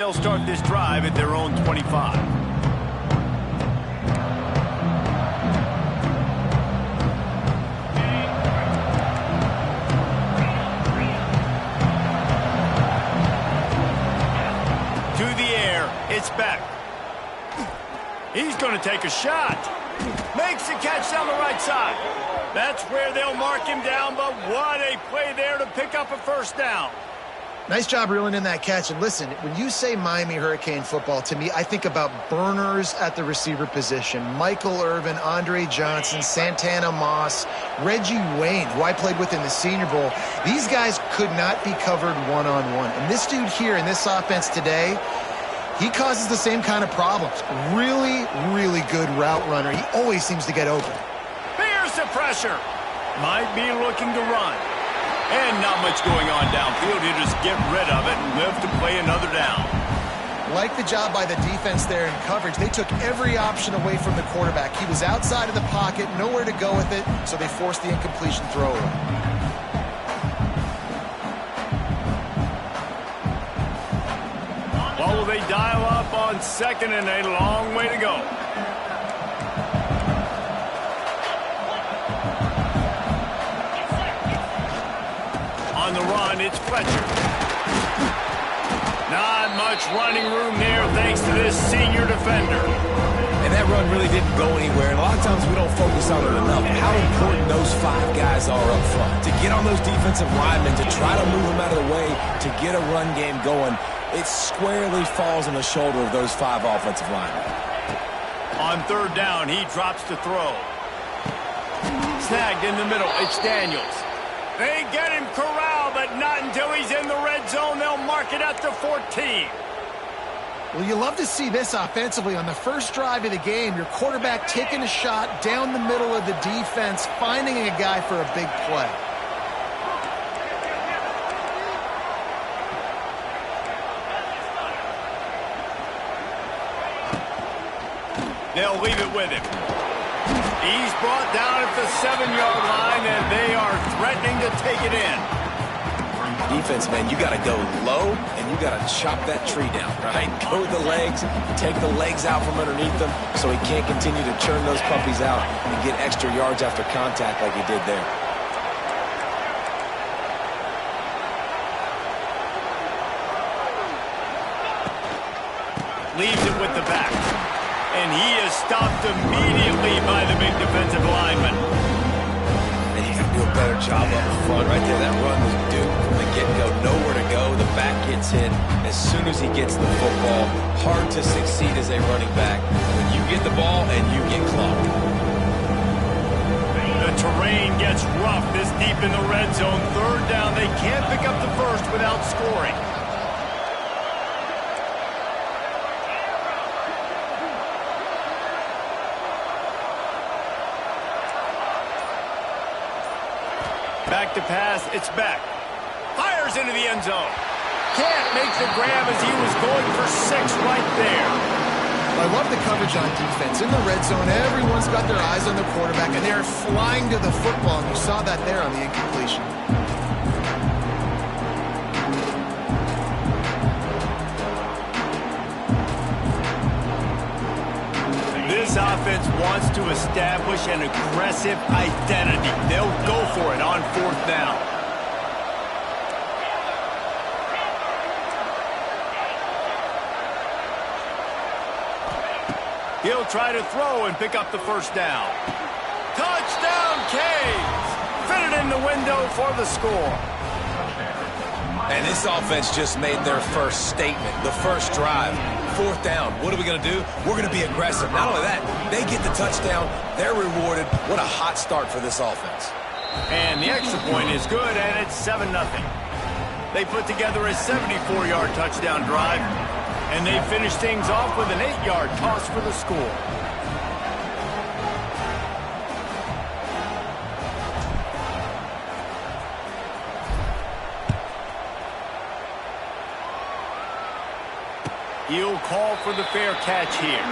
They'll start this drive at their own 25. To the air, it's back. He's going to take a shot. Makes the catch down the right side. That's where they'll mark him down, but what a play there to pick up a first down. Nice job reeling in that catch. And listen, when you say Miami Hurricane football, to me, I think about burners at the receiver position. Michael Irvin, Andre Johnson, Santana Moss, Reggie Wayne, who I played with in the Senior Bowl. These guys could not be covered one-on-one. And this dude here in this offense today, he causes the same kind of problems. Really, really good route runner. He always seems to get open. Here's the pressure. Might be looking to run. And not much going on downfield. He'll just get rid of it and live to play another down. Like the job by the defense there in coverage. They took every option away from the quarterback. He was outside of the pocket, nowhere to go with it, so they forced the incompletion throw away. Well, will they dial up on second and a long way to go? On the run, it's Fletcher. Not much running room there thanks to this senior defender. And that run really didn't go anywhere. And a lot of times we don't focus on it enough. How important those 5 guys are up front. To get on those defensive linemen, to try to move them out of the way, to get a run game going, it squarely falls on the shoulder of those 5 offensive linemen. On third down, he drops to throw. Snagged in the middle, it's Daniels. They get him corralled, but not until he's in the red zone. They'll mark it at the 14. Well, you love to see this offensively. On the first drive of the game, your quarterback taking a shot down the middle of the defense, finding a guy for a big play. They'll leave it with him. He's brought down at the 7-yard line, and they are threatening to take it in. Defense, man, you got to go low, and you got to chop that tree down, right? Go with the legs, take the legs out from underneath them so he can't continue to churn those puppies out and get extra yards after contact like he did there. Leaves it with the back. And he is stopped immediately by the big defensive lineman. And you got to do a better job up front. Right there, that run was due from the get-go. Nowhere to go. The back gets hit as soon as he gets the football. Hard to succeed as a running back when you get the ball and you get clocked. The terrain gets rough this deep in the red zone. Third down, they can't pick up the first without scoring. Back to pass, it's back. Fires into the end zone. Can't make the grab as he was going for 6 right there. I love the coverage on defense. In the red zone, everyone's got their eyes on the quarterback, and they're flying to the football, and you saw that there on the incompletion. This offense wants to establish an aggressive identity. They'll go for it on 4th down. He'll try to throw and pick up the first down. Touchdown, Canes! Fit it in the window for the score. And this offense just made their first statement, the first drive. 4th down. What are we going to do? We're going to be aggressive. Not only that, they get the touchdown. They're rewarded. What a hot start for this offense. And the extra point is good, and it's 7-0. They put together a 74-yard touchdown drive, and they finish things off with an 8-yard toss for the score. He'll call for the fair catch here.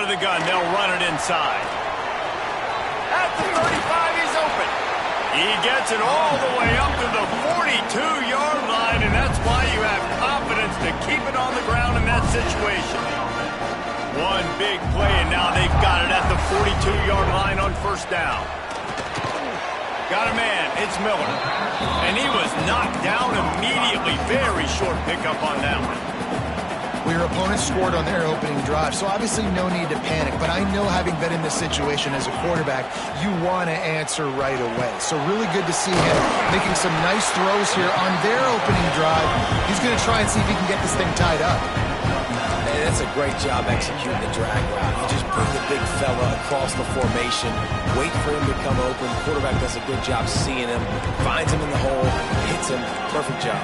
out of the gun. They'll run it inside. At the 35, he's open. He gets it all the way up to the 42-yard line, and that's why you have confidence to keep it on the ground in that situation. One big play, and now they've got it at the 42-yard line on first down. Got a man. It's Miller. And he was knocked down immediately. Very short pickup on that one. Well, your opponent scored on their opening drive, so obviously no need to panic. But I know, having been in this situation as a quarterback, you want to answer right away. So really good to see him making some nice throws here on their opening drive. He's going to try and see if he can get this thing tied up. Hey, that's a great job executing the drag route. You just bring the big fella across the formation, wait for him to come open. Quarterback does a good job seeing him, finds him in the hole, hits him. Perfect job.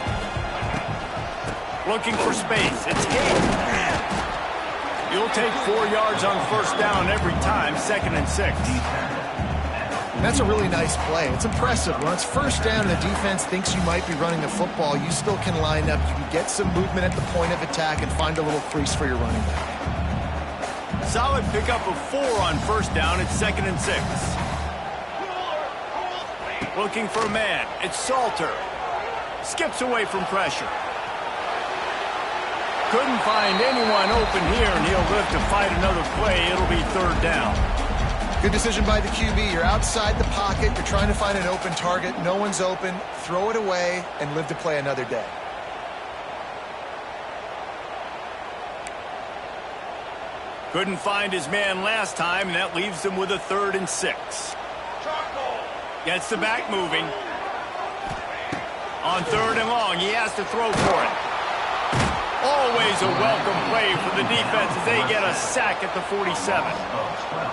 Looking for space. It's Hayden. You'll take 4 yards on first down every time, 2nd and 6. That's a really nice play. It's impressive. When it's first down and the defense thinks you might be running the football, you still can line up. You can get some movement at the point of attack and find a little crease for your running back. Solid pickup of 4 on first down. It's 2nd and 6. Looking for a man. It's Salter. Skips away from pressure. Couldn't find anyone open here, and he'll live to fight another play. It'll be 3rd down. Good decision by the QB. You're outside the pocket. You're trying to find an open target. No one's open. Throw it away and live to play another day. Couldn't find his man last time, and that leaves him with a 3rd and 6. Gets the back moving. On 3rd and long, he has to throw for it. Always a welcome play for the defense as they get a sack at the 47.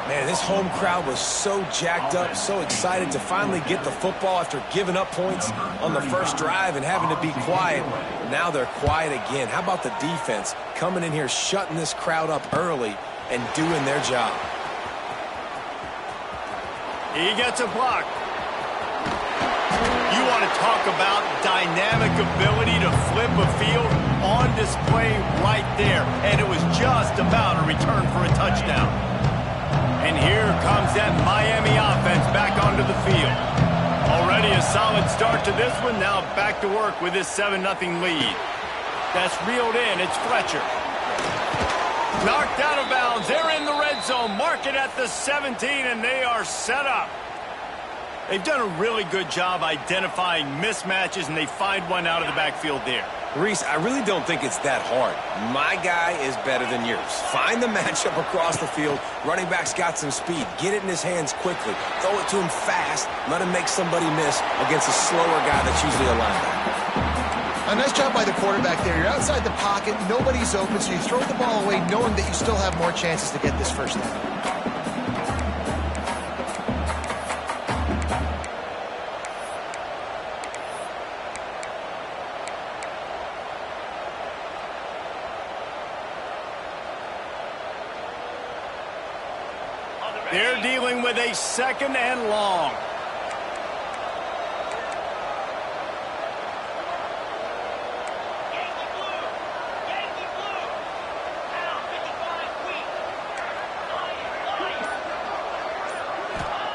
Man, this home crowd was so jacked up, so excited to finally get the football after giving up points on the first drive and having to be quiet. Now they're quiet again. How about the defense coming in here, shutting this crowd up early and doing their job? He gets a block. You want to talk about dynamic ability to flip a field? On display right there, and it was just about a return for a touchdown. And here comes that Miami offense back onto the field. Already a solid start to this one. Now back to work with this 7-0 lead. That's reeled in. It's Fletcher. Knocked out of bounds. They're in the red zone. Mark it at the 17, and they are set up. They've done a really good job identifying mismatches, and they find one out of the backfield there. Reese, I really don't think it's that hard. My guy is better than yours. Find the matchup across the field. Running back's got some speed. Get it in his hands quickly. Throw it to him fast. Let him make somebody miss against a slower guy that's usually a linebacker. A nice job by the quarterback there. You're outside the pocket. Nobody's open, so you throw the ball away knowing that you still have more chances to get this first down. They're dealing with a 2nd and long.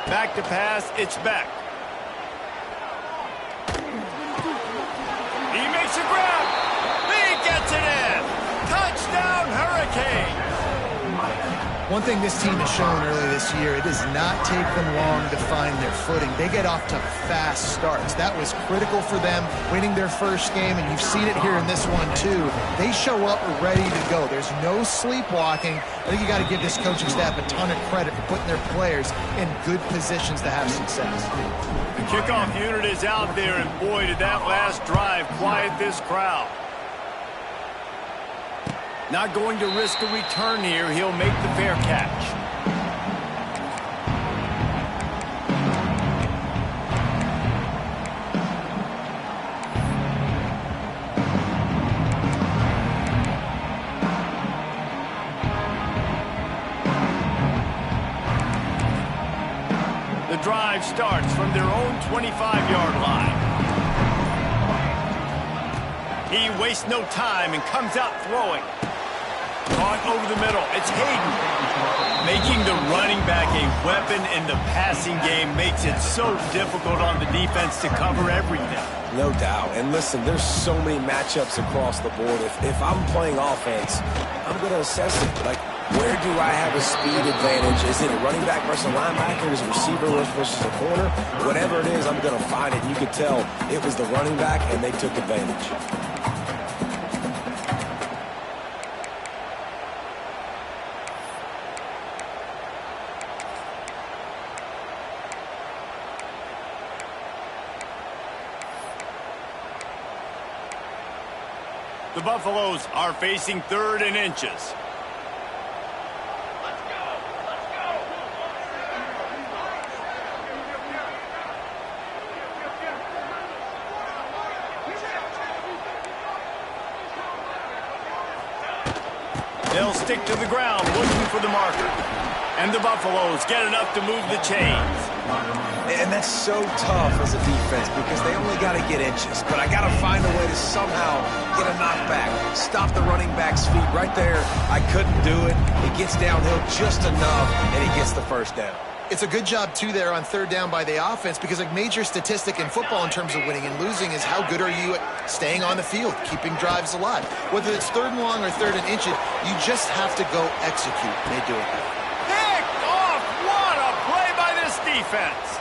Back to pass, it's Beck. He makes a grab. He gets it in. Touchdown, Hurricane. One thing this team has shown early this year, it does not take them long to find their footing. They get off to fast starts. That was critical for them, winning their first game, and you've seen it here in this one too. They show up ready to go. There's no sleepwalking. I think you got to give this coaching staff a ton of credit for putting their players in good positions to have success. The kickoff unit is out there, and boy, did that last drive quiet this crowd. Not going to risk a return here. He'll make the fair catch. The drive starts from their own 25-yard line. He wastes no time and comes out throwing. Caught over the middle. It's Hayden. Making the running back a weapon in the passing game makes it so difficult on the defense to cover everything. No doubt. And listen, there's so many matchups across the board. If I'm playing offense, I'm going to assess it. Like, where do I have a speed advantage? Is it a running back versus a linebacker? Is it a receiver versus a corner? Whatever it is, I'm going to find it. You could tell it was the running back, and they took advantage. The Buffaloes are facing 3rd and inches. They'll stick to the ground looking for the marker. And the Buffaloes get enough to move the chains. And that's so tough as a defense because they only got to get inches. But I got to find a way to somehow get a knockback. Stop the running back's feet right there. I couldn't do it. It gets downhill just enough, and he gets the first down. It's a good job, too, there on 3rd down by the offense because a major statistic in football in terms of winning and losing is how good are you at staying on the field, keeping drives alive. Whether it's 3rd and long or 3rd and inches, you just have to go execute. And they do it. Picked off! What a play by this defense!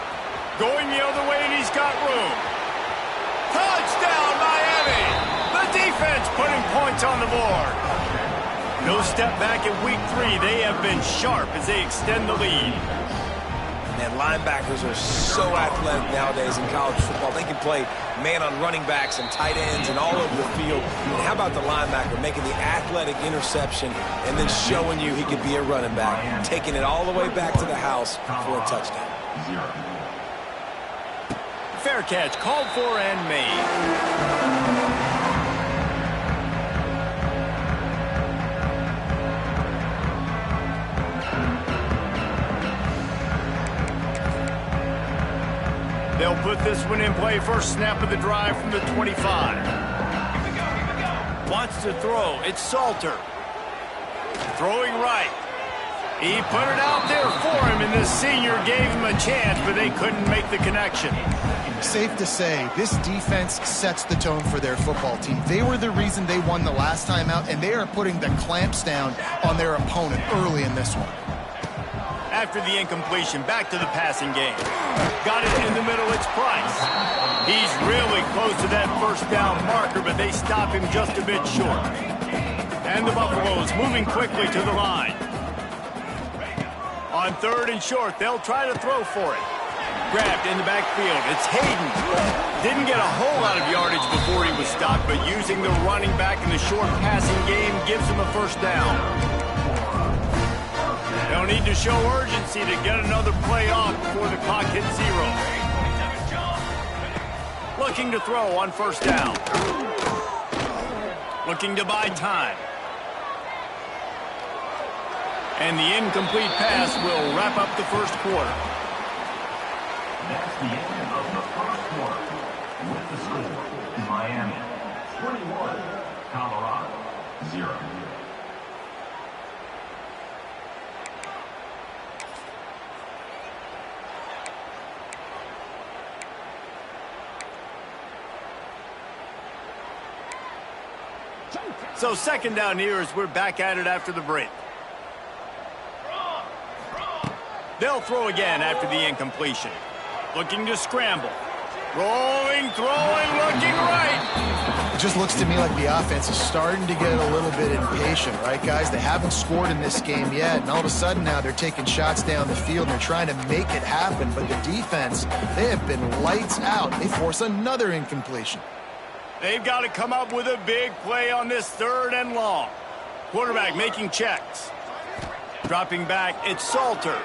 Going the other way, and he's got room. Touchdown, Miami! The defense putting points on the board. No step back in week 3. They have been sharp as they extend the lead. And linebackers are so athletic nowadays in college football. They can play man on running backs and tight ends and all over the field. And how about the linebacker making the athletic interception and then showing you he could be a running back, taking it all the way back to the house for a touchdown. Fair catch called for and made. They'll put this one in play. First snap of the drive from the 25. Here we go. Wants to throw. It's Salter. Throwing right. He put it out there for him, and the senior gave him a chance, but they couldn't make the connection. Safe to say, this defense sets the tone for their football team. They were the reason they won the last time out, and they are putting the clamps down on their opponent early in this one. After the incompletion, back to the passing game. Got it in the middle, it's Price. He's really close to that first down marker, but they stop him just a bit short. And the Buffaloes moving quickly to the line. On 3rd and short, they'll try to throw for it. Grabbed in the backfield, it's Hayden. Didn't get a whole lot of yardage before he was stopped, but using the running back in the short passing game gives him a first down. They'll need to show urgency to get another play off before the clock hits 0. Looking to throw on first down. Looking to buy time. And the incomplete pass will wrap up the first quarter. That's the end of the first quarter. With the score, Miami 21, Colorado 0. So 2nd down here as we're back at it after the break. They'll throw again after the incompletion. Looking to scramble. Rolling, throwing, looking right. It just looks to me like the offense is starting to get a little bit impatient, right, guys? They haven't scored in this game yet, and all of a sudden now they're taking shots down the field and they're trying to make it happen. But the defense, they have been lights out. They force another incompletion. They've got to come up with a big play on this 3rd and long. Quarterback making checks. Dropping back, it's Salter.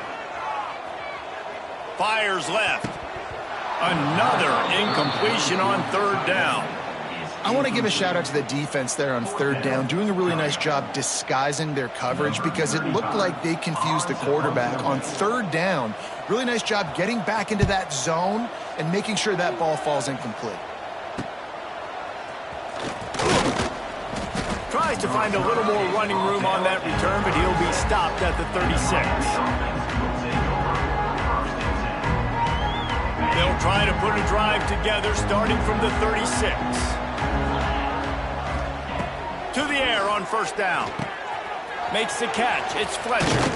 Fires left. Another incompletion on 3rd down. I want to give a shout out to the defense there on 3rd down, doing a really nice job disguising their coverage because it looked like they confused the quarterback on 3rd down. Really nice job getting back into that zone and making sure that ball falls incomplete. Tries tries to find a little more running room on that return, but he'll be stopped at the 36. They'll try to put a drive together starting from the 36. To the air on first down. Makes the catch. It's Fletcher.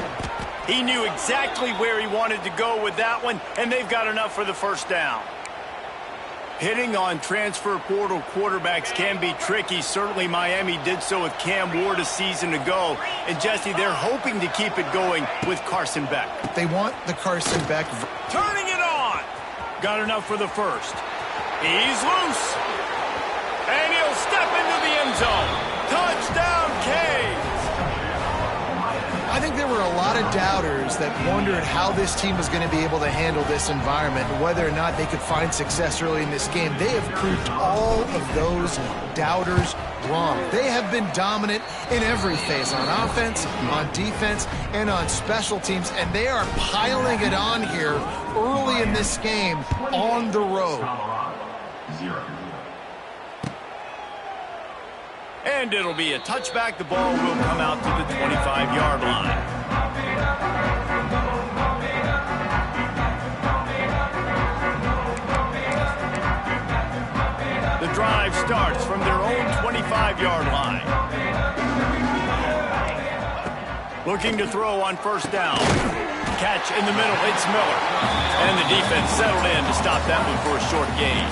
He knew exactly where he wanted to go with that one, and they've got enough for the first down. Hitting on transfer portal quarterbacks can be tricky. Certainly Miami did so with Cam Ward a season ago. And Jesse, they're hoping to keep it going with Carson Beck. They want the Carson Beck. Turning it on. Got enough for the first. He's loose. And he'll step into the end zone. Touchdown, Canes. I think there were a lot of doubters that wondered how this team was going to be able to handle this environment and whether or not they could find success early in this game. They have proved all of those doubters wrong. They have been dominant in every phase, on offense, on defense, and on special teams, and they are piling it on here early in this game on the road. And it'll be a touchback. The ball will come out to the 25-yard line. The drive starts from their own 25-yard line. Looking to throw on first down. Catch in the middle. It's Miller. And the defense settled in to stop that one for a short gain.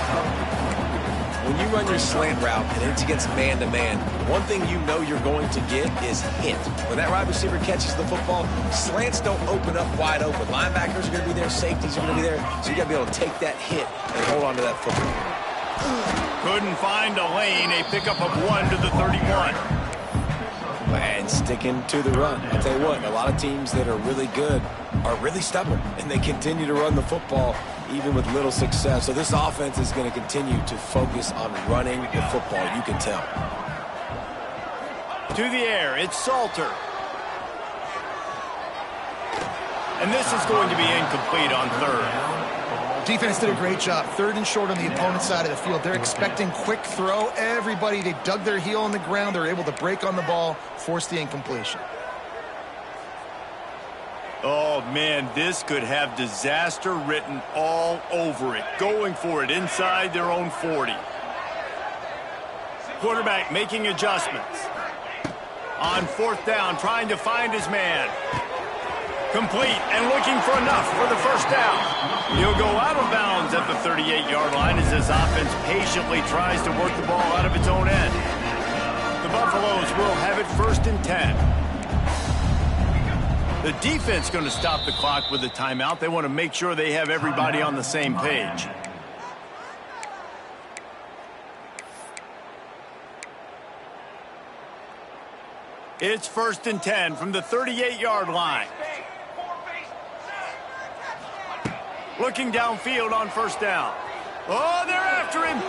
When you run your slant route and it's against man-to-man, one thing you know you're going to get is hit. When that wide receiver catches the football, slants don't open up wide open. Linebackers are going to be there, safeties are going to be there, so you got to be able to take that hit and hold on to that football. Couldn't find a lane, a pickup of 1 to the 31. And sticking to the run. I'll tell you what, a lot of teams that are really good are really stubborn, and they continue to run the football even with little success. So this offense is going to continue to focus on running the football, you can tell. To the air, it's Salter. And this is going to be incomplete on third. Defense did a great job. 3rd and short on the opponent's side of the field. They're expecting quick throw. Everybody, they dug their heel on the ground. They're able to break on the ball, force the incompletion. Oh, man, this could have disaster written all over it. Going for it inside their own 40. Quarterback making adjustments. On fourth down, trying to find his man. Complete and looking for enough for the first down. He'll go out of bounds at the 38-yard line as this offense patiently tries to work the ball out of its own end. The Buffaloes will have it 1st and 10. The defense going to stop the clock with a timeout. They want to make sure they have everybody on the same page. It's 1st and 10 from the 38-yard line. Looking downfield on first down. Oh, they're after him.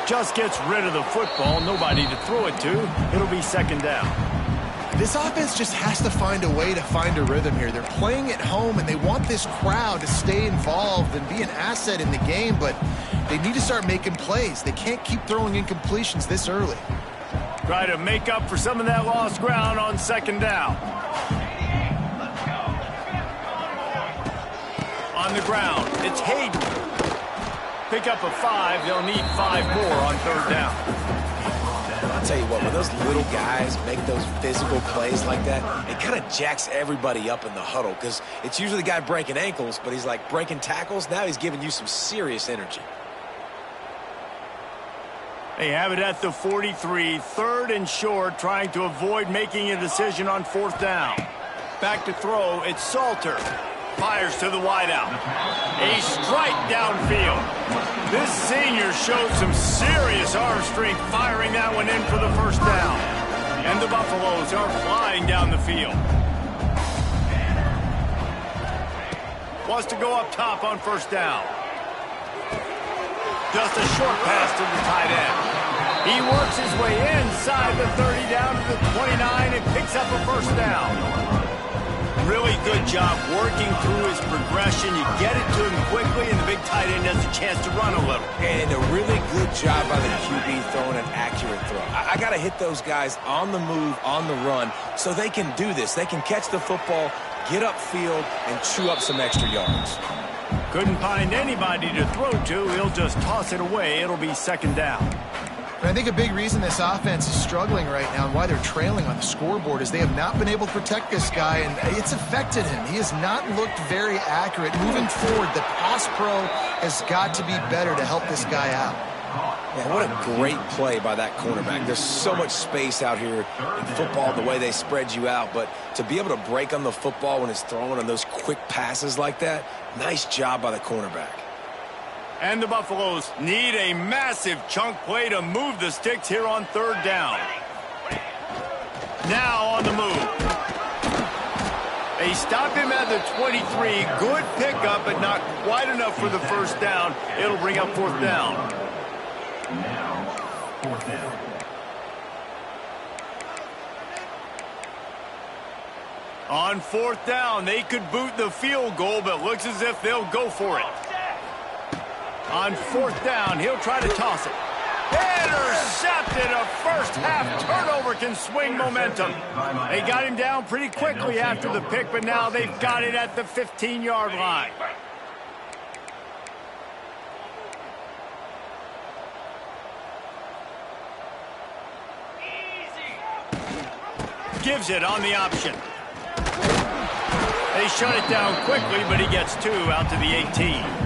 Just gets rid of the football. Nobody to throw it to. It'll be 2nd down. This offense just has to find a way to find a rhythm here. They're playing at home, and they want this crowd to stay involved and be an asset in the game, but they need to start making plays. They can't keep throwing incompletions this early. Try to make up for some of that lost ground on 2nd down. On the ground, it's Hayden. Pick up a 5. They'll need 5 more on 3rd down. I'll tell you what, when those little guys make those physical plays like that, it kind of jacks everybody up in the huddle because it's usually the guy breaking ankles, but he's like breaking tackles. Now he's giving you some serious energy. They have it at the 43, 3rd and short, trying to avoid making a decision on 4th down. Back to throw, it's Salter. Fires to the wideout. A strike downfield. This senior showed some serious arm strength firing that one in for the 1st down. And the Buffaloes are flying down the field. Wants to go up top on 1st down. Just a short pass to the tight end. He works his way inside the 30 down to the 29 and picks up a 1st down. Really good job working through his progression. You get it to him quickly, and the big tight end has a chance to run a little. And a really good job by the QB throwing an accurate throw. I got to hit those guys on the move, on the run, so they can do this. They can catch the football, get upfield, and chew up some extra yards. Couldn't find anybody to throw to. He'll just toss it away. It'll be second down. I think a big reason this offense is struggling right now and why they're trailing on the scoreboard is they have not been able to protect this guy, and it's affected him. He has not looked very accurate. Moving forward, the pass pro has got to be better to help this guy out. Man, what a great play by that cornerback. There's so much space out here in football, the way they spread you out, but to be able to break on the football when it's thrown on those quick passes like that, nice job by the cornerback. And the Buffaloes need a massive chunk play to move the sticks here on third down. Now on the move. They stop him at the 23. Good pickup, but not quite enough for the first down. It'll bring up fourth down. Now, fourth down. On fourth down, they could boot the field goal, but looks as if they'll go for it. On fourth down, he'll try to toss it. Intercepted. A first half turnover can swing momentum. They got him down pretty quickly after the pick, but now they've got it at the 15-yard line. Gives it on the option. They shut it down quickly, but he gets two out to the 18.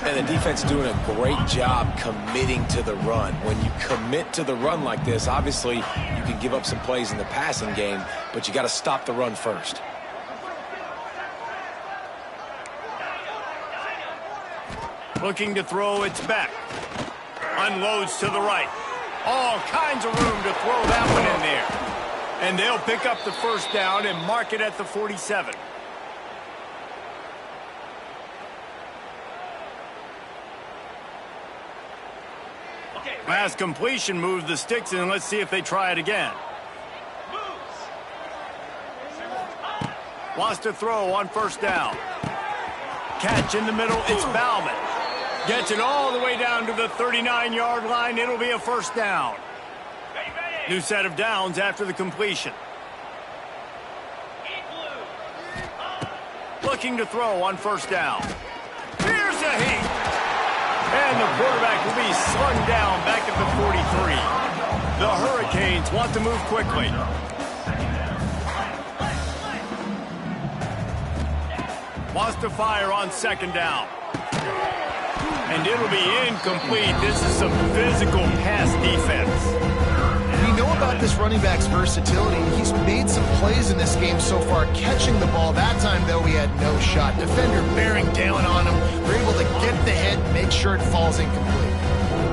And the defense doing a great job committing to the run. When you commit to the run like this, obviously you can give up some plays in the passing game, but you got to stop the run first. Looking to throw, it's back. Unloads to the right. All kinds of room to throw that one in there. And they'll pick up the first down and mark it at the 47. Pass completion moves the sticks in. Let's see if they try it again. Wants to throw on first down. Catch in the middle. It's Bauman. Gets it all the way down to the 39-yard line. It'll be a first down. New set of downs after the completion. Looking to throw on first down. Here's a heat. And the quarterback will be slung down back at the 43. The Hurricanes want to move quickly. Wants to fire on second down. And it'll be incomplete. This is some physical pass defense. We know about this running back's versatility. He's made some plays in this game so far, catching the ball. That time, though, he had no shot. Defender bearing down on him. They're able to get the hit, make sure it falls incomplete.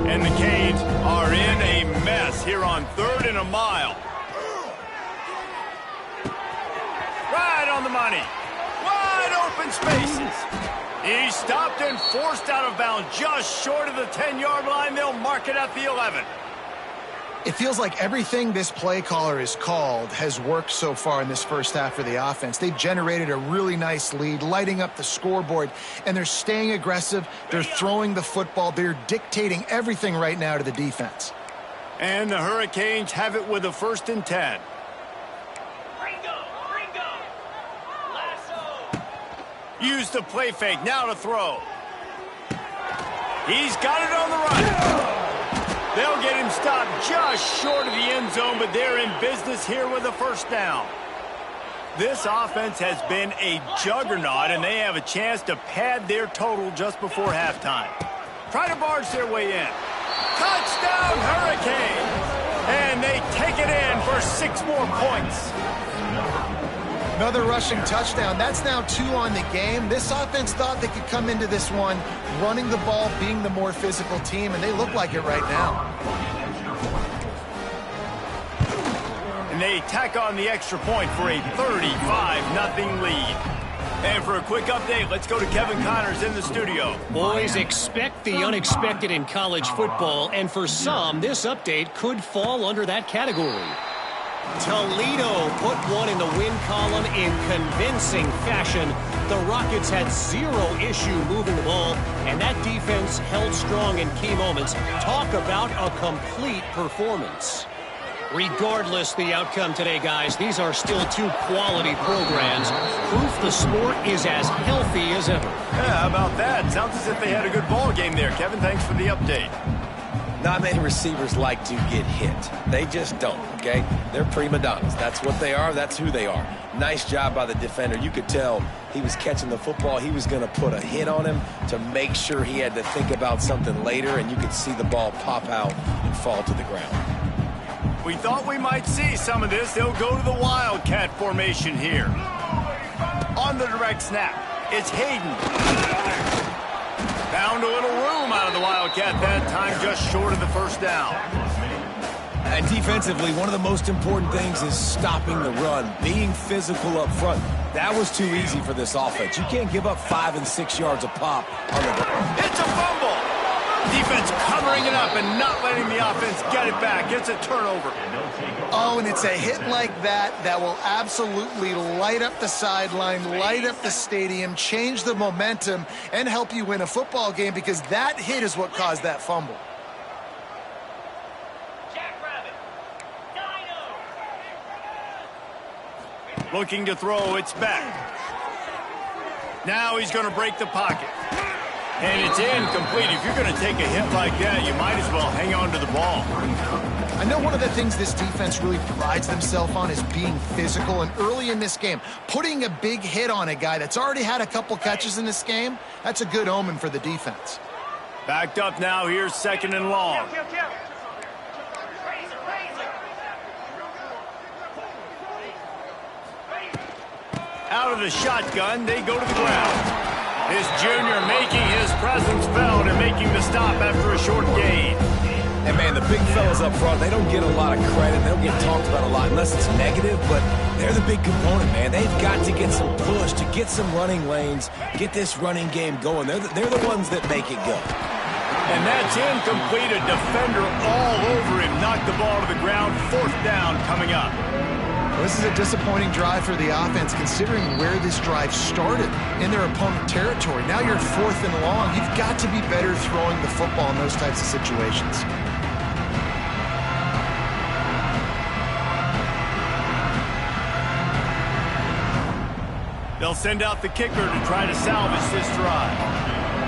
And the Canes are in a mess here on third and a mile. Right on the money. Wide open spaces. He stopped and forced out of bounds just short of the 10-yard line. They'll mark it at the 11. It feels like everything this play caller has called has worked so far in this first half for the offense. They've generated a really nice lead, lighting up the scoreboard, and they're staying aggressive. They're throwing the football. They're dictating everything right now to the defense. And the Hurricanes have it with a 1st and 10. Use the play fake, now to throw. He's got it on the run. They'll get him stopped just short of the end zone, but they're in business here with a first down. This offense has been a juggernaut, and they have a chance to pad their total just before halftime. Try to barge their way in. Touchdown, Hurricanes! And they take it in for 6 more points. Another rushing touchdown. That's now 2 on the game. This offense thought they could come into this one running the ball, being the more physical team, and they look like it right now. And they tack on the extra point for a 35-0 lead. And for a quick update, let's go to Kevin Connors in the studio. Boys, expect the unexpected in college football, and for some, this update could fall under that category. Toledo put one in the win column in convincing fashion. The Rockets had zero issue moving the ball, and that defense held strong in key moments. Talk about a complete performance. Regardless the outcome today, guys, these are still two quality programs. Proof the sport is as healthy as ever. Yeah, how about that? Sounds as if they had a good ball game there. Kevin, thanks for the update. Not many receivers like to get hit. They just don't, okay? They're prima donnas. That's what they are. That's who they are. Nice job by the defender. You could tell he was catching the football. He was going to put a hit on him to make sure he had to think about something later, and you could see the ball pop out and fall to the ground. We thought we might see some of this. They'll go to the Wildcat formation here. On the direct snap, it's Hayden. Found a little room out of the Wildcat that time, just short of the first down. And defensively, one of the most important things is stopping the run, being physical up front. That was too easy for this offense. You can't give up 5 and 6 yards a pop on the ground. It's a fumble. Defense covering it up and not letting the offense get it back. It's a turnover. Oh, and it's a hit like that that will absolutely light up the sideline, light up the stadium, change the momentum, and help you win a football game, because that hit is what caused that fumble. Looking to throw, it's back. Now he's going to break the pocket. And it's incomplete. If you're going to take a hit like that, you might as well hang on to the ball. I know one of the things this defense really prides themselves on is being physical, and early in this game, putting a big hit on a guy that's already had a couple catches in this game, that's a good omen for the defense. Backed up now, here's 2nd and long. Out of the shotgun, they go to the ground. This junior making his presence felt and making the stop after a short gain. And, man, the big fellas up front, they don't get a lot of credit. They don't get talked about a lot unless it's negative, but they're the big component, man. They've got to get some push, to get some running lanes, get this running game going. They're the ones that make it go. And that's incomplete. A defender all over him. Knocked the ball to the ground. 4th down coming up. Well, this is a disappointing drive for the offense, considering where this drive started, in their opponent territory. Now you're 4th and long. You've got to be better throwing the football in those types of situations. They'll send out the kicker to try to salvage this drive.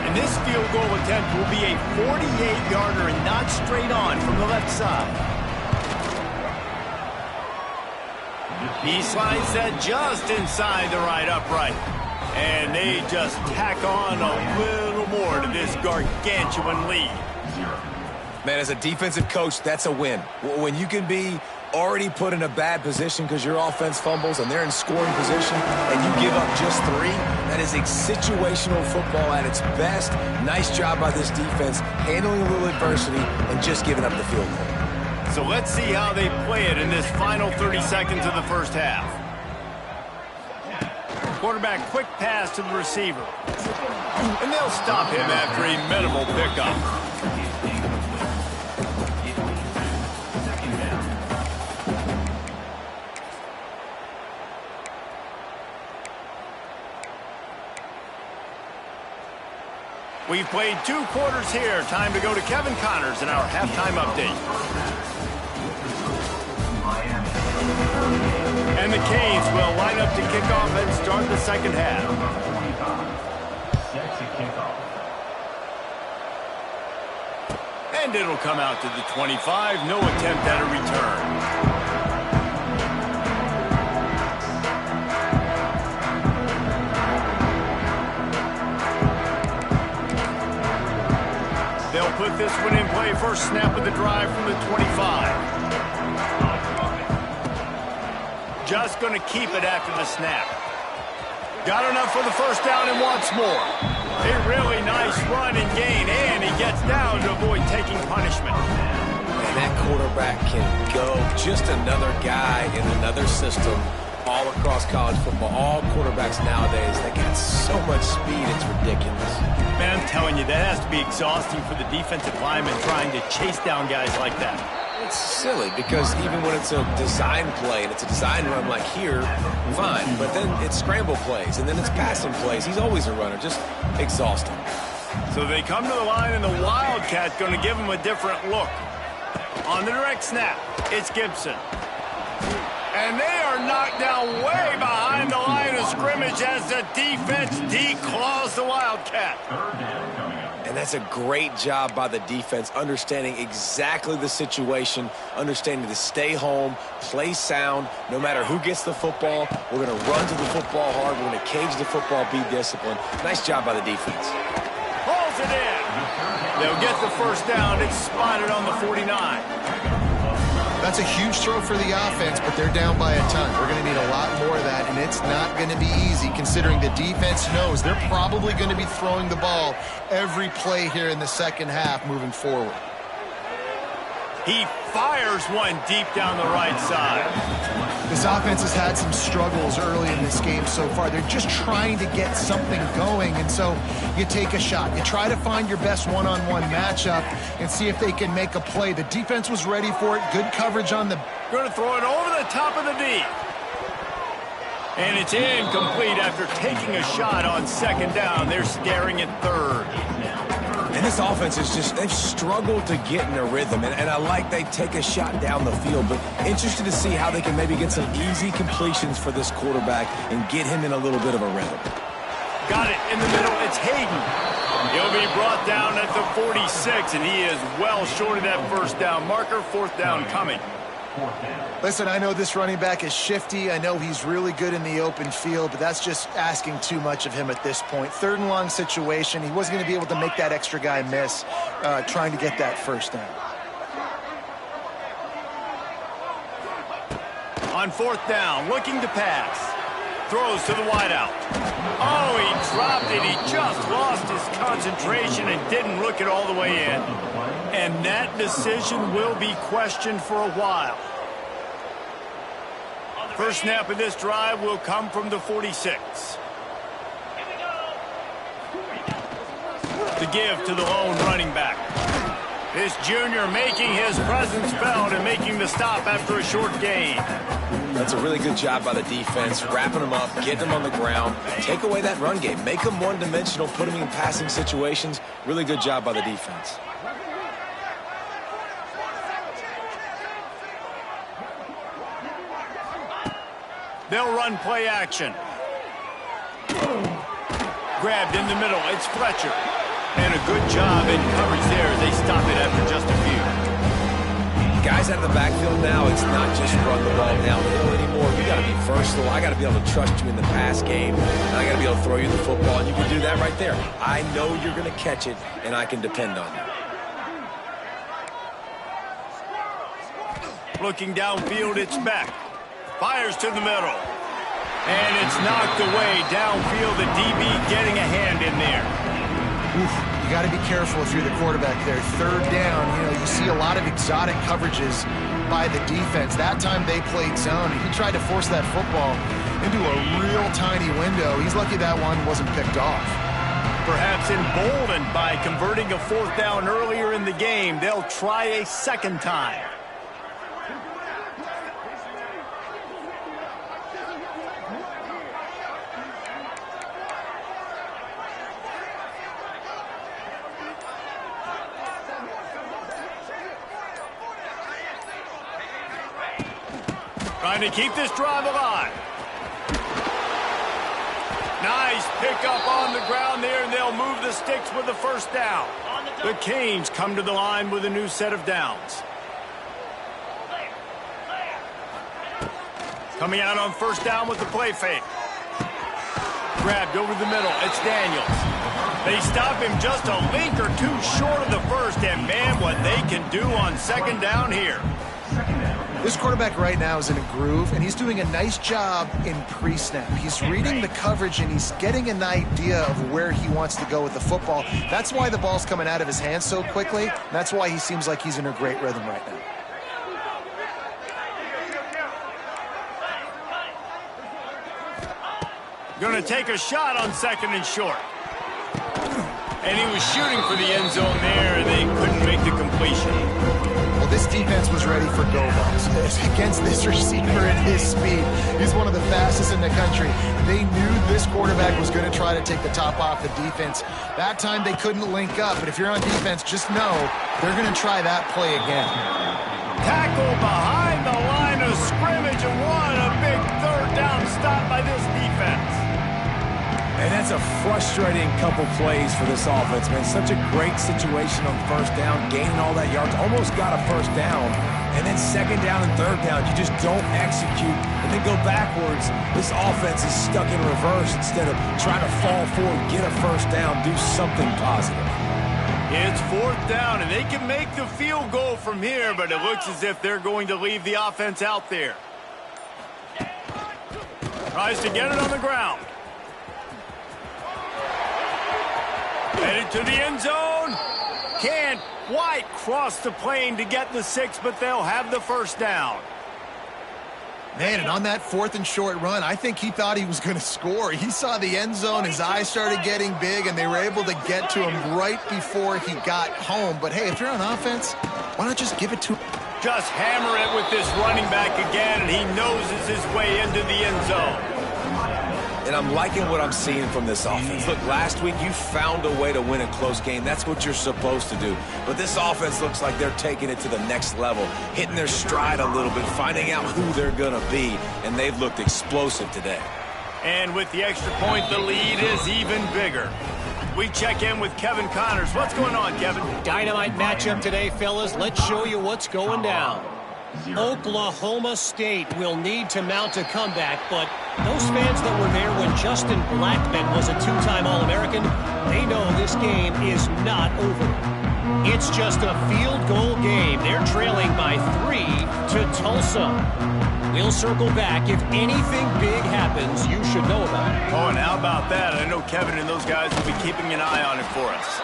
And this field goal attempt will be a 48-yarder and not straight on from the left side. He slides that just inside the right upright. And they just tack on a little more to this gargantuan lead. Man, as a defensive coach, that's a win. When you can be already put in a bad position because your offense fumbles and they're in scoring position and you give up just 3, that is a situational football at its best. Nice job by this defense, handling a little adversity and just giving up the field goal. So let's see how they play it in this final 30 seconds of the first half. Quarterback quick pass to the receiver. And they'll stop him after a minimal pickup. We've played 2 quarters here. Time to go to Kevin Connors in our halftime update. And the Canes will line up to kick off and start the second half. And it'll come out to the 25. No attempt at a return. They'll put this one in play. First snap of the drive from the 25. Just going to keep it after the snap. Got enough for the first down and wants more. A really nice run and gain, and he gets down to avoid taking punishment. And that quarterback can go. Just another guy in another system all across college football. All quarterbacks nowadays, they got so much speed, it's ridiculous. Man, I'm telling you, that has to be exhausting for the defensive lineman trying to chase down guys like that. it's silly because even when it's a design play and it's a design run like here, fine. But then it's scramble plays and then it's passing plays. He's always a runner, just exhausting. So they come to the line, and the Wildcat going to give him a different look. On the direct snap, it's Gibson. And they are knocked down way behind the line of scrimmage as the defense declaws the Wildcat. And that's a great job by the defense, understanding exactly the situation, understanding to stay home, play sound, no matter who gets the football. We're going to run to the football hard. We're going to cage the football, be disciplined. Nice job by the defense. Pulls it in. They'll get the first down. It's spotted on the 49. That's a huge throw for the offense, but they're down by a ton. We're going to need a lot more of that, and it's not going to be easy considering the defense knows they're probably going to be throwing the ball every play here in the second half moving forward. He fires one deep down the right side. This offense has had some struggles early in this game so far. They're just trying to get something going, and so you take a shot. You try to find your best one-on-one matchup and see if they can make a play. The defense was ready for it. Good coverage on the... Going to throw it over the top of the D. And it's incomplete after taking a shot on second down. They're staring at third. And this offense is just, they've struggled to get in a rhythm. And I like they take a shot down the field, but interested to see how they can maybe get some easy completions for this quarterback and get him in a little bit of a rhythm. Got it in the middle. It's Hayden. He'll be brought down at the 46, and he is well short of that first down marker. Fourth down coming. Listen, I know this running back is shifty. I know he's really good in the open field, but that's just asking too much of him at this point. Third and long situation. He wasn't going to be able to make that extra guy miss trying to get that first down. On fourth down, looking to pass. Throws to the wideout. Oh, he dropped it. He just lost his concentration and didn't look it all the way in. And that decision will be questioned for a while. First snap of this drive will come from the 46. The give to the lone running back. This junior making his presence felt and making the stop after a short gain. That's a really good job by the defense, wrapping them up, getting them on the ground, take away that run game, make them one-dimensional, put them in passing situations. Really good job by the defense. They'll run play action. Grabbed in the middle. It's Fletcher. And a good job in coverage there. They stop it after just a few. Guys out of the backfield now, it's not just run the ball downhill anymore. You got to be versatile. I got to be able to trust you in the pass game. And I got to be able to throw you the football, and you can do that right there. I know you're going to catch it, and I can depend on you. Looking downfield, it's Beck. Fires to the middle. And it's knocked away downfield. The DB getting a hand in there. Oof, you got to be careful if you're the quarterback there. Third down, you see a lot of exotic coverages by the defense. That time they played zone. He tried to force that football into a real tiny window. He's lucky that one wasn't picked off. Perhaps emboldened by converting a fourth down earlier in the game, they'll try a second time. Trying to keep this drive alive. Nice pickup on the ground there, and they'll move the sticks with the first down. The Canes come to the line with a new set of downs. Coming out on first down with the play fake. Grabbed over the middle. It's Daniels. They stop him just a link or two short of the first, and man, what they can do on second down here. This quarterback right now is in a groove, and he's doing a nice job in pre-snap. He's reading the coverage, and he's getting an idea of where he wants to go with the football. That's why the ball's coming out of his hands so quickly. That's why he seems like he's in a great rhythm right now. Going to take a shot on second and short. And he was shooting for the end zone there, and they couldn't make the completion. Well, this defense was ready for go balls against this receiver at his speed. He's one of the fastest in the country. They knew this quarterback was going to try to take the top off the defense. That time they couldn't link up, but if you're on defense, just know they're going to try that play again. Tackle behind the line of scrimmage, and what a big third down stop by this defense. And that's a frustrating couple plays for this offense, man. Such a great situation on first down, gaining all that yards, almost got a first down. And then second down and third down, you just don't execute and then go backwards. This offense is stuck in reverse instead of trying to fall forward, get a first down, do something positive. It's fourth down, and they can make the field goal from here, but it looks as if they're going to leave the offense out there. Tries to get it on the ground. Headed to the end zone. Can't quite cross the plane to get the 6, but they'll have the first down. Man, and on that 4th and short run, I think he thought he was going to score. He saw the end zone, his eyes started getting big, and they were able to get to him right before he got home. But hey, if you're on offense, why not just give it to him? Just hammer it with this running back again, and he noses his way into the end zone. And I'm liking what I'm seeing from this offense. Look, last week you found a way to win a close game. That's what you're supposed to do. But this offense looks like they're taking it to the next level, hitting their stride a little bit, finding out who they're going to be, and they've looked explosive today. And with the extra point, the lead is even bigger. We check in with Kevin Connors. What's going on, Kevin? Dynamite matchup today, fellas. Let's show you what's going down. Oklahoma State will need to mount a comeback, but those fans that were there when Justin Blackmon was a two-time All-American, they know this game is not over. It's just a field goal game. They're trailing by 3 to Tulsa. We'll circle back. If anything big happens, you should know about it. Oh, and how about that? I know Kevin and those guys will be keeping an eye on it for us.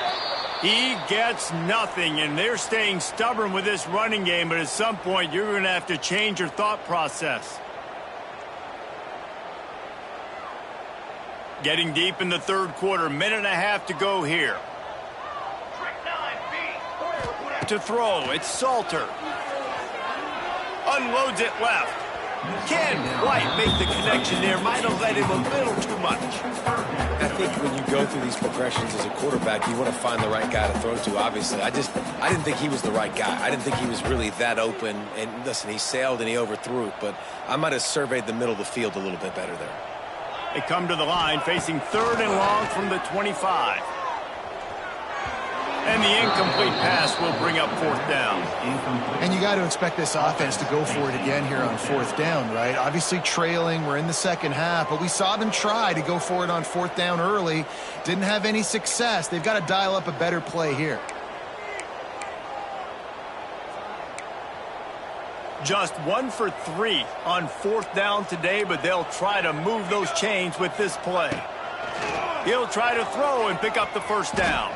He gets nothing, and they're staying stubborn with this running game, but at some point, you're going to have to change your thought process. Getting deep in the third quarter, minute and a half to go here. To throw, it's Salter. Unloads it left. Can't quite make the connection there. Might have let him a little too much. I think when you go through these progressions as a quarterback, you want to find the right guy to throw to, obviously. I didn't think he was the right guy. I didn't think he was really that open. And listen, he sailed and he overthrew it, but I might have surveyed the middle of the field a little bit better there. They come to the line, facing 3rd and long from the 25. And the incomplete pass will bring up 4th down. And you got to expect this offense to go for it again here on 4th down, right? Obviously trailing, we're in the second half, but we saw them try to go for it on 4th down early. Didn't have any success. They've got to dial up a better play here. Just 1 for 3 on 4th down today, but they'll try to move those chains with this play. He'll try to throw and pick up the first down.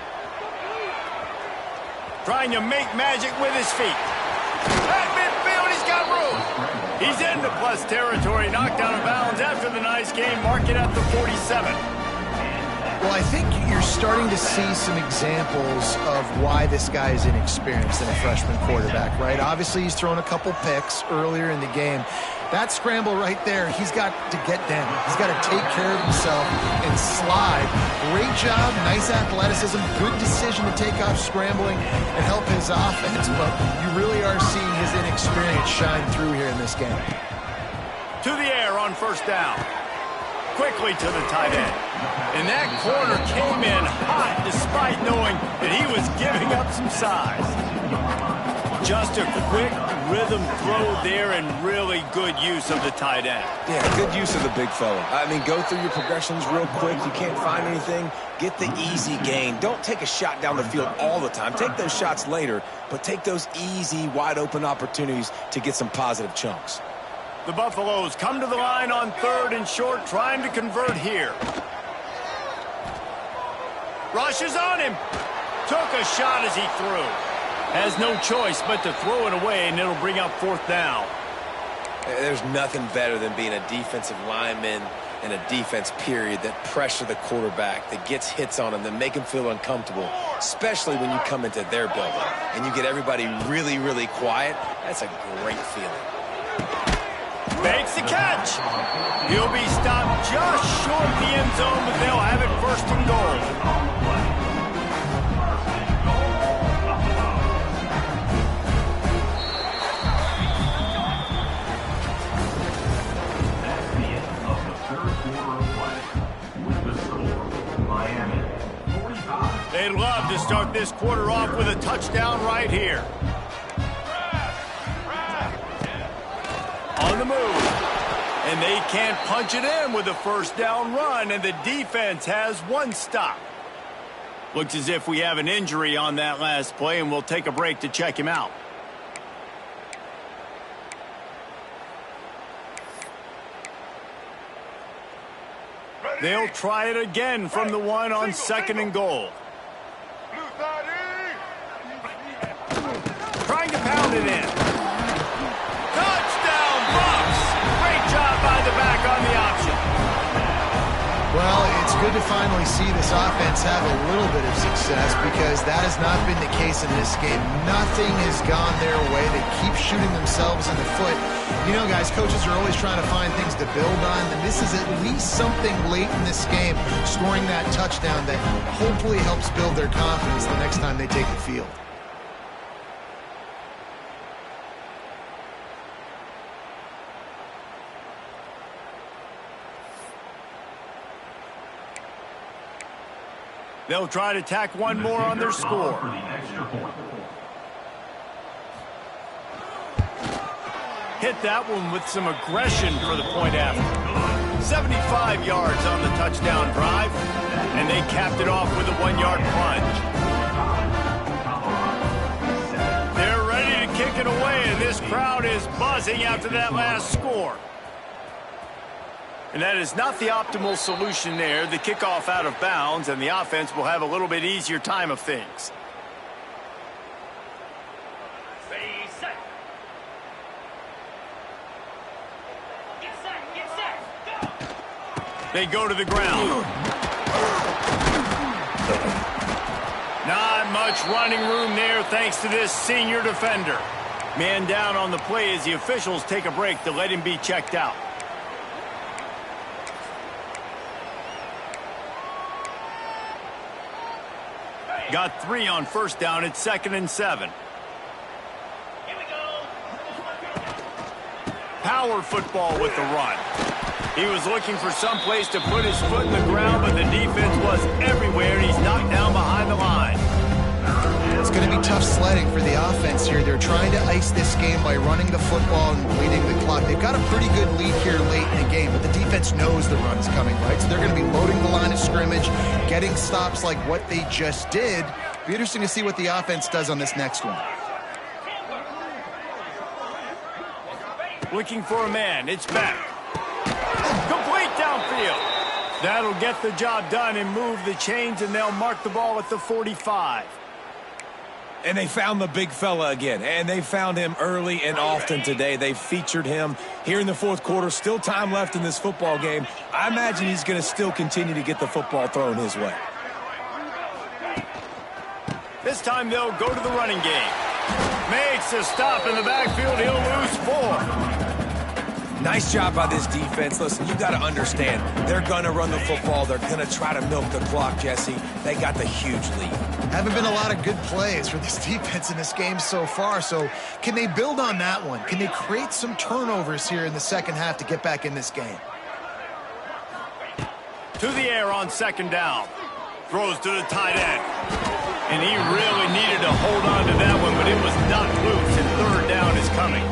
Trying to make magic with his feet. At midfield, he's got room. He's into plus territory, knocked out of bounds after the nice game, mark it at the 47. Well, I think you're starting to see some examples of why this guy is inexperienced in a freshman quarterback, right? Obviously, he's thrown a couple picks earlier in the game. That scramble right there, he's got to get down. He's got to take care of himself and slide. Great job, nice athleticism, good decision to take off scrambling and help his offense, but you really are seeing his inexperience shine through here in this game. To the air on first down. Quickly to the tight end. And that corner came in hot despite knowing that he was giving up some size. Just a quick rhythm throw there and really good use of the tight end. Yeah, good use of the big fella. I mean, go through your progressions real quick. You can't find anything. Get the easy gain. Don't take a shot down the field all the time. Take those shots later, but take those easy, wide-open opportunities to get some positive chunks. The Buffaloes come to the line on 3rd and short, trying to convert here. Rushes on him. Took a shot as he threw. Has no choice but to throw it away, and it'll bring up 4th down. There's nothing better than being a defensive lineman and a defense period that pressure the quarterback, that gets hits on him, that make him feel uncomfortable. especially when you come into their building and you get everybody really, really quiet. That's a great feeling. Makes the catch. He'll be stopped just short of the end zone, but they'll have it first and goal. They'd love to start this quarter off with a touchdown right here. On the move. And they can't punch it in with a first down run, and the defense has one stop. Looks as if we have an injury on that last play, and we'll take a break to check him out. They'll try it again from the one on second and goal. Trying to pound it in. Touchdown, Bucks! Great job by the back on the option. Well, it's good to finally see this offense have a little bit of success because that has not been the case in this game. Nothing has gone their way. They keep shooting themselves in the foot. You know, guys, coaches are always trying to find things to build on, and this is at least something late in this game, scoring that touchdown that hopefully helps build their confidence the next time they take the field. They'll try to tack one more on their score. Hit that one with some aggression for the point after. 75 yards on the touchdown drive, and they capped it off with a 1-yard plunge. They're ready to kick it away, and this crowd is buzzing after that last score. And that is not the optimal solution there. The kickoff out of bounds, and the offense will have a little bit easier time of things. They go to the ground. Not much running room there thanks to this senior defender. Man down on the play as the officials take a break to let him be checked out. Got 3 on first down. It's 2nd and 7. Here we go. Power football with the run. He was looking for some place to put his foot in the ground, but the defense was everywhere, and he's knocked down behind the line. It's going to be tough sledding for the offense here. They're trying to ice this game by running the football and bleeding the clock. They've got a pretty good lead here late in the game, but the defense knows the run's coming, right? So they're going to be loading the line of scrimmage, getting stops like what they just did. Be interesting to see what the offense does on this next one. Looking for a man. It's back. Complete downfield. That'll get the job done and move the chains, and they'll mark the ball at the 45. And they found the big fella again, and they found him early and often today. They featured him here in the fourth quarter. Still time left in this football game. I imagine he's going to still continue to get the football thrown his way. This time they'll go to the running game. Makes a stop in the backfield. He'll lose 4. Nice job by this defense. Listen, you got to understand, they're going to run the football. They're going to try to milk the clock, Jesse. They got the huge lead. Haven't been a lot of good plays for this defense in this game so far, so can they build on that one? Can they create some turnovers here in the second half to get back in this game? To the air on 2nd down. Throws to the tight end. And he really needed to hold on to that one, but it was knocked loose, and 3rd down is coming.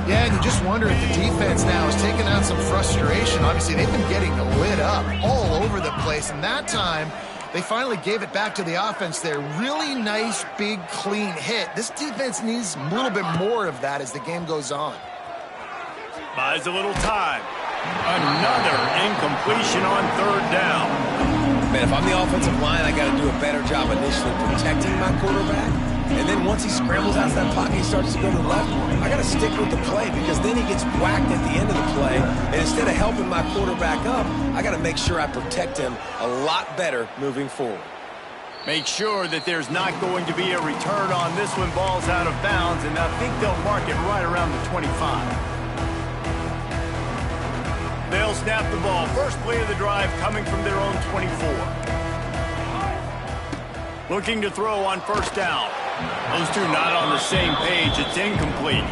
Yeah, and you just wonder if the defense now is taking out some frustration. Obviously, they've been getting lit up all over the place, and that time they finally gave it back to the offense there. Really nice, big, clean hit. This defense needs a little bit more of that as the game goes on. Buys a little time. Another incompletion on 3rd down. Man, if I'm the offensive line, I got to do a better job initially protecting my quarterback. And then once he scrambles out of that pocket, he starts to go to the left. I got to stick with the play because then he gets whacked at the end of the play. And instead of helping my quarterback up, I got to make sure I protect him a lot better moving forward. Make sure that there's not going to be a return on this when ball's out of bounds, and I think they'll mark it right around the 25. They'll snap the ball. First play of the drive coming from their own 24. Looking to throw on first down. Those two not on the same page. It's incomplete.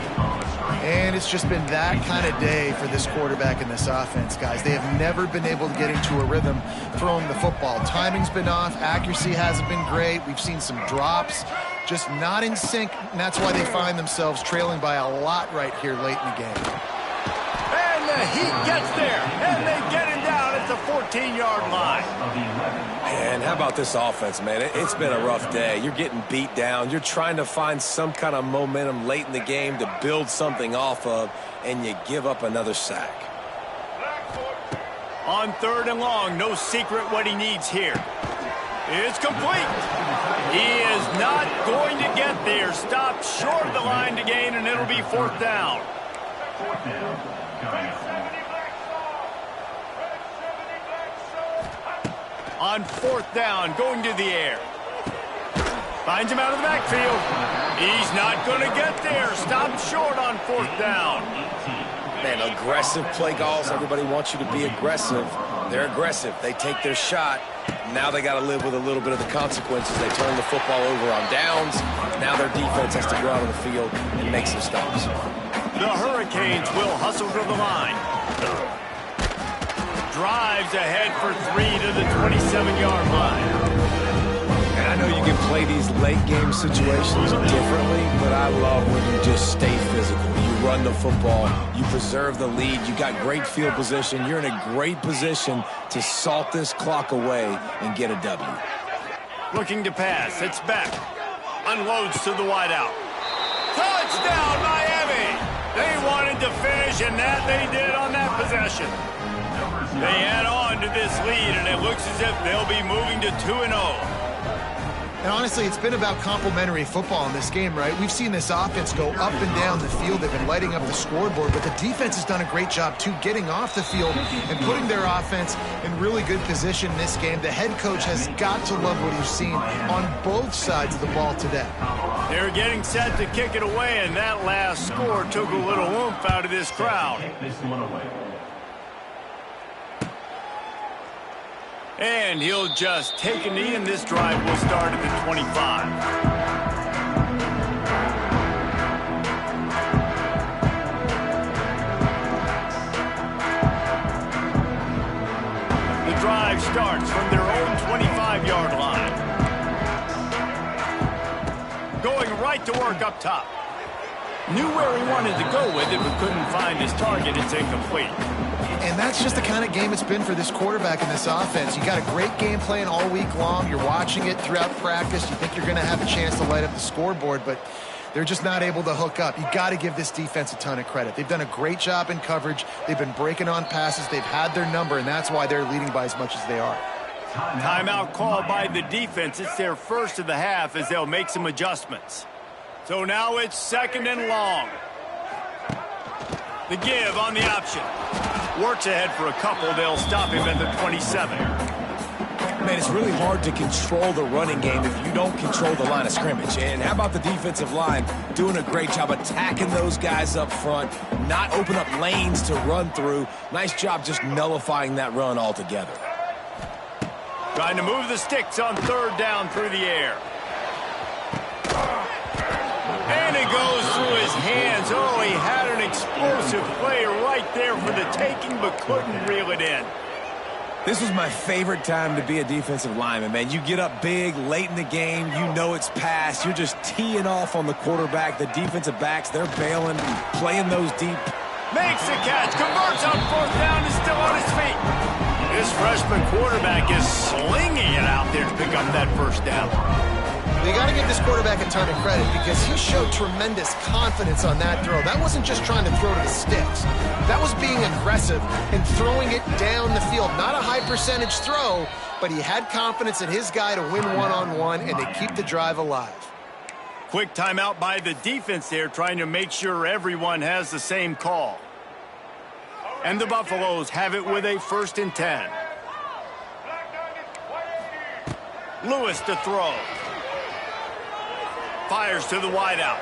And it's just been that kind of day for this quarterback and this offense, guys. They have never been able to get into a rhythm throwing the football. Timing's been off. Accuracy hasn't been great. We've seen some drops, just not in sync, and that's why they find themselves trailing by a lot right here late in the game. And the Heat gets there, and they get it down at the 14-yard line. And how about this offense, man? It's been a rough day. You're getting beat down. You're trying to find some kind of momentum late in the game to build something off of, and you give up another sack. On 3rd and long, no secret what he needs here. It's complete. He is not going to get there. Stopped short of the line to gain, and it'll be 4th down. On 4th down, going to the air. Finds him out of the backfield. He's not going to get there. Stopped short on 4th down. Man, aggressive play calls. Everybody wants you to be aggressive. They're aggressive. They take their shot. Now they got to live with a little bit of the consequences. They turn the football over on downs. Now their defense has to go out on the field and make some stops. The Hurricanes will hustle to the line. Drives ahead for 3 to the 27-yard line. And I know you can play these late-game situations differently, but I love when you just stay physical. You run the football. You preserve the lead. You got great field position. You're in a great position to salt this clock away and get a W. Looking to pass. It's back. Unloads to the wideout. Touchdown, Miami! They wanted to finish, and that they did on that possession. They add on to this lead, and it looks as if they'll be moving to 2-0. And honestly, it's been about complementary football in this game, right? We've seen this offense go up and down the field. They've been lighting up the scoreboard, but the defense has done a great job, too, getting off the field and putting their offense in really good position in this game. The head coach has got to love what he's seen on both sides of the ball today. They're getting set to kick it away, and that last score took a little oomph out of this crowd. And he'll just take a knee, and this drive will start at the 25. The drive starts from their own 25-yard line. Going right to work up top. Knew where he wanted to go with it, but couldn't find his target. It's incomplete. And that's just the kind of game it's been for this quarterback and this offense. You got a great game plan all week long. You're watching it throughout practice. You think you're going to have a chance to light up the scoreboard, but they're just not able to hook up. You got to give this defense a ton of credit. They've done a great job in coverage. They've been breaking on passes. They've had their number, and that's why they're leading by as much as they are. Timeout called by the defense. It's their first of the half as they'll make some adjustments. So now it's 2nd and long. The give on the option. Works ahead for a couple. They'll stop him at the 27. Man, it's really hard to control the running game if you don't control the line of scrimmage. And how about the defensive line doing a great job attacking those guys up front, not open up lanes to run through. Nice job just nullifying that run altogether. Trying to move the sticks on 3rd down through the air. And it goes through his hands. Oh, he had an explosive play right there for the taking, but couldn't reel it in. This was my favorite time to be a defensive lineman, man. You get up big late in the game. You know it's past. You're just teeing off on the quarterback. The defensive backs, they're bailing, playing those deep. Makes the catch. Converts on 4th down. Is still on his feet. This freshman quarterback is slinging it out there to pick up that first down. You got to give this quarterback a ton of credit because he showed tremendous confidence on that throw. That wasn't just trying to throw to the sticks. That was being aggressive and throwing it down the field. Not a high percentage throw, but he had confidence in his guy to win one-on-one and to keep the drive alive. Quick timeout by the defense there, trying to make sure everyone has the same call. And the Buffaloes have it with a 1st and 10. Lewis to throw. Fires to the wideout.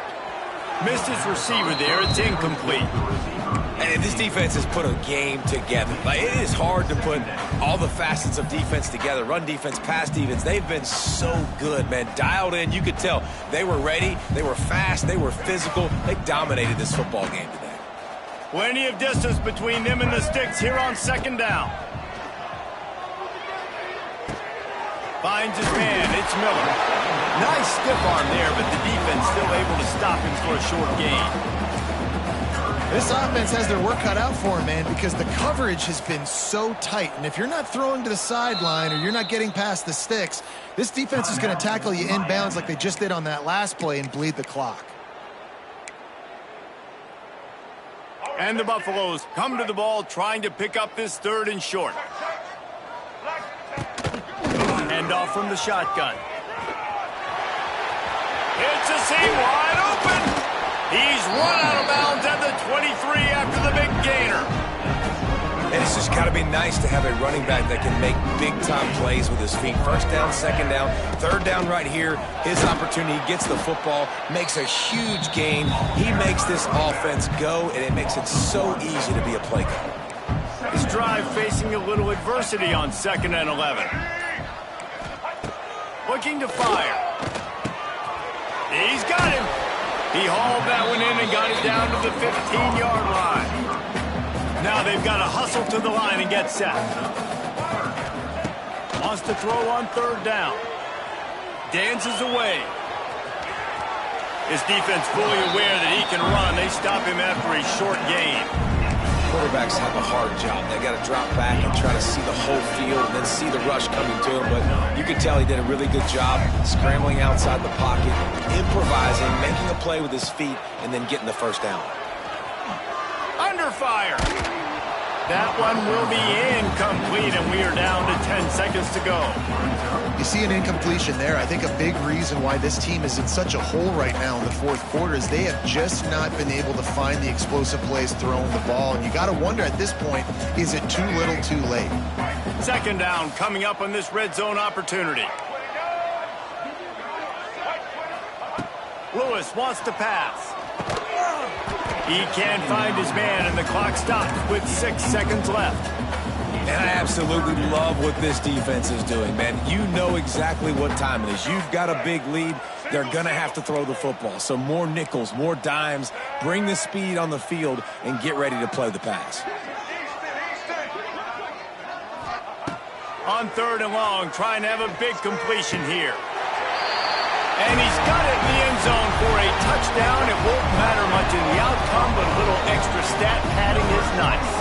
Missed his receiver there. It's incomplete. And this defense has put a game together. Like, it is hard to put all the facets of defense together. Run defense, pass defense. They've been so good, man. Dialed in. You could tell they were ready. They were fast. They were physical. They dominated this football game today. Plenty of distance between them and the sticks here on second down. Finds his man. It's Miller. Nice stiff arm there, but the defense still able to stop him for a short gain. This offense has their work cut out for them, man, because the coverage has been so tight. And if you're not throwing to the sideline or you're not getting past the sticks, this defense is going to tackle you inbounds like they just did on that last play and bleed the clock. And the Buffaloes come to the ball trying to pick up this 3rd and short. Hand off from the shotgun. It's a seam wide open. He's run out of bounds at the 23 after the big gainer. And it's just got to be nice to have a running back that can make big-time plays with his feet. 1st down, 2nd down, 3rd down right here. His opportunity, gets the football, makes a huge gain. He makes this offense go, and it makes it so easy to be a play caller. This drive facing a little adversity on 2nd and 11. Looking to fire. He's got him. He hauled that one in and got it down to the 15-yard line. Now they've got to hustle to the line and get set. Wants to throw on 3rd down. Dances away. His defense fully aware that he can run. They stop him after a short gain. Quarterbacks have a hard job. They got to drop back and try to see the whole field and then see the rush coming to him. But you can tell he did a really good job scrambling outside the pocket, improvising, making a play with his feet, and then getting the 1st down. Under fire. That one will be incomplete, and we are down to 10 seconds to go. You see an incompletion there. I think a big reason why this team is in such a hole right now in the 4th quarter is they have just not been able to find the explosive plays throwing the ball. And you got to wonder at this point, is it too little too late? 2nd down coming up on this red zone opportunity. Lewis wants to pass. He can't find his man, and the clock stops with 6 seconds left. And I absolutely love what this defense is doing, man. You know exactly what time it is. You've got a big lead. They're going to have to throw the football. So more nickels, more dimes, bring the speed on the field, and get ready to play the pass. On 3rd and long, trying to have a big completion here. And he's got it in the end zone for a touchdown. It won't matter much in the outcome, but a little extra stat padding is nice.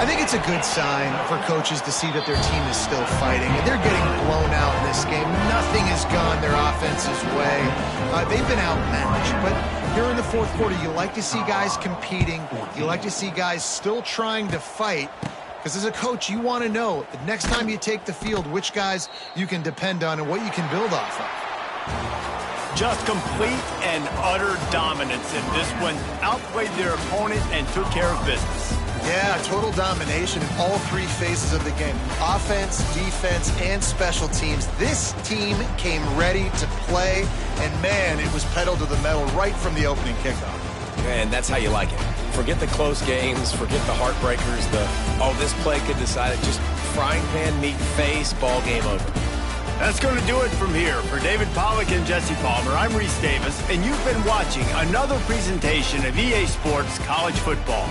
I think it's a good sign for coaches to see that their team is still fighting, and they're getting blown out in this game. Nothing has gone their offense's way. They've been outmatched, but here in the 4th quarter, you like to see guys competing. You like to see guys still trying to fight, because as a coach, you want to know the next time you take the field, which guys you can depend on and what you can build off of. Just complete and utter dominance, and this one outplayed their opponent and took care of business. Yeah, total domination in all 3 phases of the game. Offense, defense, and special teams. This team came ready to play, and man, it was pedal to the metal right from the opening kickoff. And that's how you like it. Forget the close games, forget the heartbreakers, this play could decide it. Just frying pan, meat face, ball game over. That's going to do it from here. For David Pollack and Jesse Palmer, I'm Reese Davis, and you've been watching another presentation of EA Sports College Football.